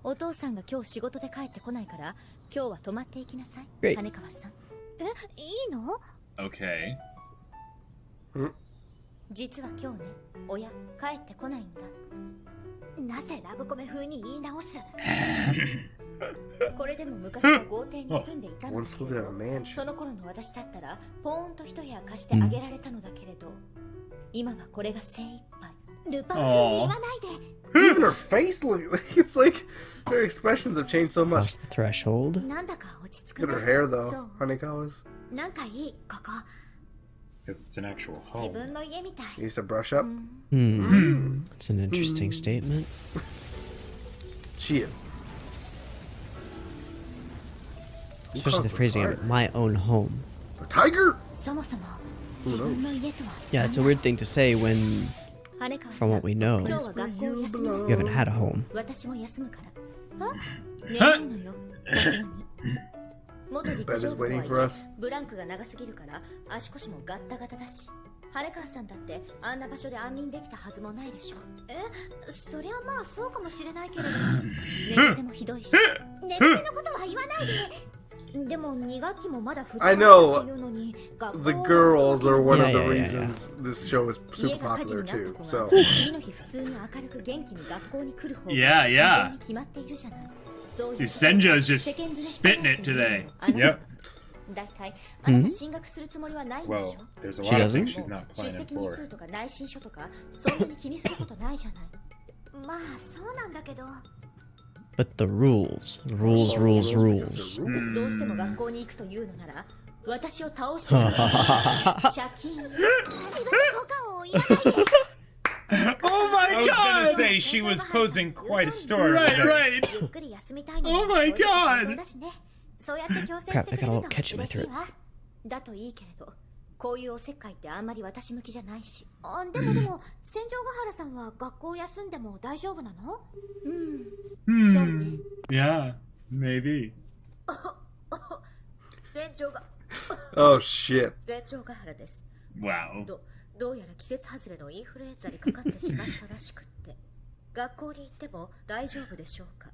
お父さんが今日仕事で帰ってこないから今日は泊まっていきなさい。 Great. 羽川さん。いいの？ Okay. 実は今日ね、親帰ってこないんだ。なぜラブコメ風に言い直す？これでも昔は豪邸に住んでいたのだけど、その頃の私だったらポーンと一部屋貸してあげられたのだけれど、今はこれが精一杯。ルパン風に言わないで。Even her face, look, it's like her expressions have changed so much. Cross the threshold. なんだか落ち着く。Look at her hair though, Hanekawa's. なんかいい、ここ。 Because it's an actual 自 home. 分の家みたい。 Needs to brush up. It's an interesting statement. She is. Especially the phrasing of it, my own home. A tiger? そもそも自分の家とは。 Yeah, it's a weird thing to say when, 羽川さん、 from what we know, 今日は学校を休みな you さい。 haven't had a home. 私も休むから。眠いのよ。さすがに。元陸 Bed 上 is 部とはい waiting for え us. ブランクが長すぎるから足腰もガッタガタだし、羽川さんだってあんな場所で安眠できたはずもないでしょ。そりゃまあそうかもしれないけれど、寝癖もひどいし。寝癖のことは言わないで。でも2学期もまだ2日 I だ know っていうのに、学校 The は girls are one of Yeah, the yeah, yeah, reasons this show is 家 super が火事 popular になった too. 子 So が次の日普通に明るく元気に学校に来る方が Yeah, yeah. 非常に決まっているじゃない。そういう Senjo's just spitting it today. Yep. だいたいあなた進学するつもりはないんで Well, しょ。 there's a She lot of doesn't? things she's not 出 planning 席日 for. 数とか内申書とかそんなに気にすることないじゃない。まあそうなんだけど、 But the rules. Rules, rules, rules. どうしても学校に行くというのなら私を倒してください。借金。自分の効果を言わないで。 Oh my god! I was gonna say she was posing quite a story. Right. ゆっくり休みたいのに Oh my god! だしね。そうやって強制 Crap, して I くれ got a る little と catch in my 嬉しい throat. わ。だといいけれど、こういうおせっかいってあんまり私向きじゃないし。でも戦場ヶ原さんは学校休んでも大丈夫なの？そうね。 Yeah, maybe. 戦場が oh shit. 戦場ヶ原です。 Wow. どうやら季節外れのインフルエンザにかかってしまったらしくって、学校に行っても大丈夫でしょうか。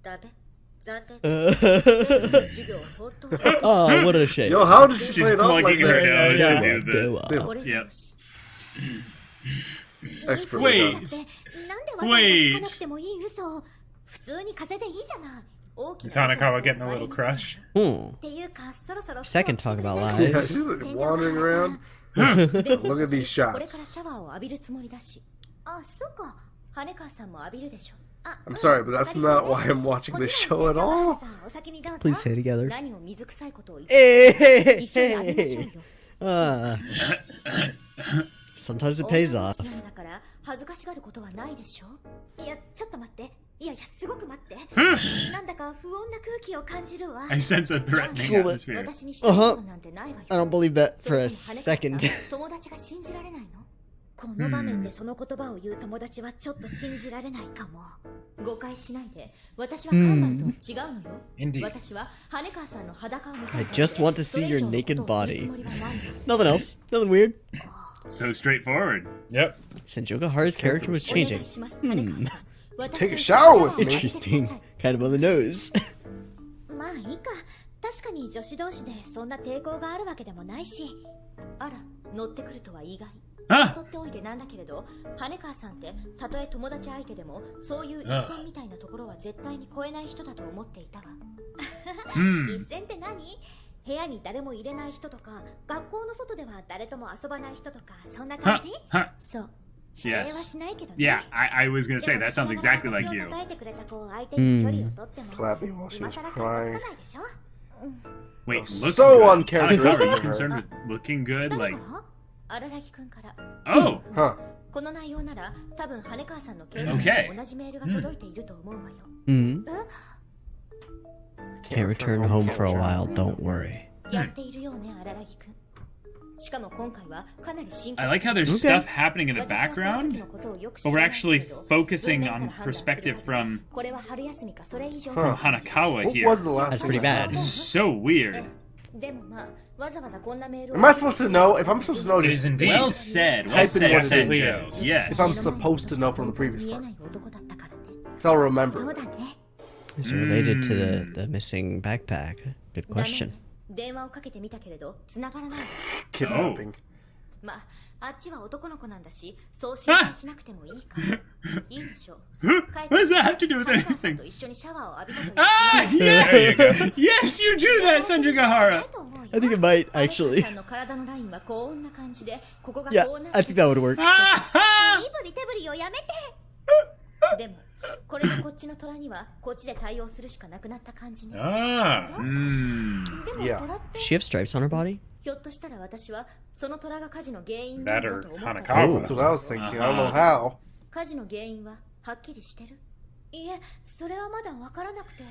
ダメ。残念です。授業本当に Oh, what a shame. Yo, how did she She's play it off like plugging her that? nose Yeah, to do yeah. the. これ Yep. Expertly Wait. done. なんでわざわざつかなくてもいい嘘。普通に風邪でいいじゃない。Is Hanekawa getting a little crush? Hmm. っていうかそろそろ Second talk about Yeah, lies. she's like wandering around. Look at these shots. これからシャワーを浴びるつもりだし。あ、そうか。羽川さんも浴びるでしょ。 I'm sorry, but that's not why I'm watching this show at all. Please say it together. 何を水臭いことを言って Hey, 一緒に浴びましょうよ。 Sometimes it pays off. なんだから恥ずかしがることはないでしょ。いや、ちょっと待って。いやいや、すごく待って。なんだか不穏な空気を感じるわ。 I sense a threatening atmosphere. 私にしたことなんてないわよ。 I don't believe that そ for れ a とも羽川 second. さん友達が信じられないの？この場面でその言葉を言う友達はちょっと信じられないかも。誤解しないで。私はカンバルとは違うのよ。Indeed. 私は羽川さんの裸を見たい I だけ just want to そ see れ以 your 上の naked ことをする body. つもりはないの。 Nothing else. Nothing weird. So straightforward. Yep. Senjoga Hara's character was お願 changing. いします羽川さん。 Take a shower with me. Interesting. Kind of on the nose. まあいいか。確かに女子同士でそんな抵抗があるわけでもないし。あら、乗ってくるとは意外。あ誘っておいてなんだけれど、羽川さんってたとえ友達相手でもそういう一線みたいなところは絶対に越えない人だと思っていたわ。一線って何？部屋に誰も入れない人とか、学校の外では誰とも遊ばない人とか、そんな感じ？そう。 Yes. Yeah, I was gonna say that sounds exactly like you. Slap me while she was crying. Wait, look So good. uncharacteristic Hanekawa, are you of her. concerned with looking good? Like, 荒良木くんから。 oh, Huh. この内容なら多分羽川さんの携帯 Okay. に同じメールが届いていると思うわよ。 Hmm. Can't return home for a while. Don't worry. やっているようね、荒良木くん。しかも今回はかなり深刻。 I like how there's stuff happening in the background, but we're actually focusing on perspective from これは春休みかそれ以上 Huh. Hanekawa What here. was the last That's one? pretty bad. This is so weird. でもまあわざわざこんなメールを Am I supposed to know? If I'm supposed to know, It just is indeed. Well said. Well Type in said, what it Senjo. is. Yes. If I'm supposed to know from the previous 見え part, ない男だったからね。 so I'll そう remember. だね。Is it related to the missing backpack? Good ダメ question. ね電話をかけてみたけれど繋がらないわ Kidnapping. まあ、あっちは男の子なんだし、そう心配しなくてもいいから。いいでしょう。 What does that have to do with ハルカさん anything? と一緒にシャワーを浴びたという Ah, yeah! There you go. Yes, you do that, Sanjigahara. I think it might ハル actually. カさんの体のラインはこんな感じで、ここが Yeah, こうなっ I て think that would work. Ah! 身振り手振りをやめてでも、これでこっちの虎にはこっちで対応するしかなくなった感じね。 Ah. でも Yeah. 虎って Does she have stripes on her body? ひょっとしたら私はその虎が火事の原因なん That じゃ or と思った Hanakawa. That's what I was thinking. I don't know how. 火事の原因ははっきりしてる？いえ、それはまだわからなくて。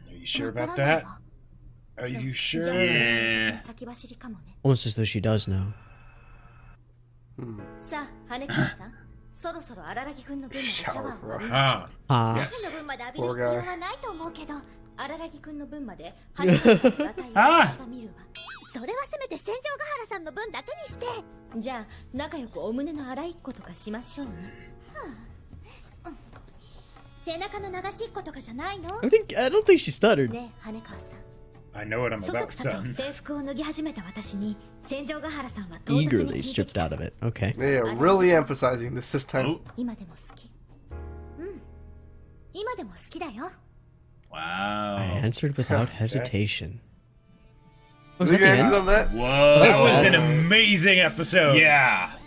Are you sure about that? Are you じゃあ sure? それは Yeah. 私の先走りかもね。 Almost as though she does know. さあ、羽根川さん、そろそろ荒木くんの分までシャワーを浴びましょう。 Ah. Ah. Yes. の分まで浴びる必要はないと思うけど、荒木くんの分まで羽根川さんの裸体を私が見るわ。それはせめて戦場ヶ原さんの分だけにして。じゃあ、仲良くお胸の洗いっことかしましょうね。背中の流しっことかじゃないの？ I don't think she stuttered. ねえ、羽川さん。 I know what I'm そ about, そくさと son. 制服を脱ぎ始めた私に戦場ヶ原さんは唐突に Eagerly 聞いて stripped きた out of it. Okay. They are really emphasizing this time. Oh, 今でも好き。今でも好きだよ。 I wow. answered without hesitation. Was Is that he the gonna end? end on that? Whoa. That was Wow. an amazing episode. Yeah.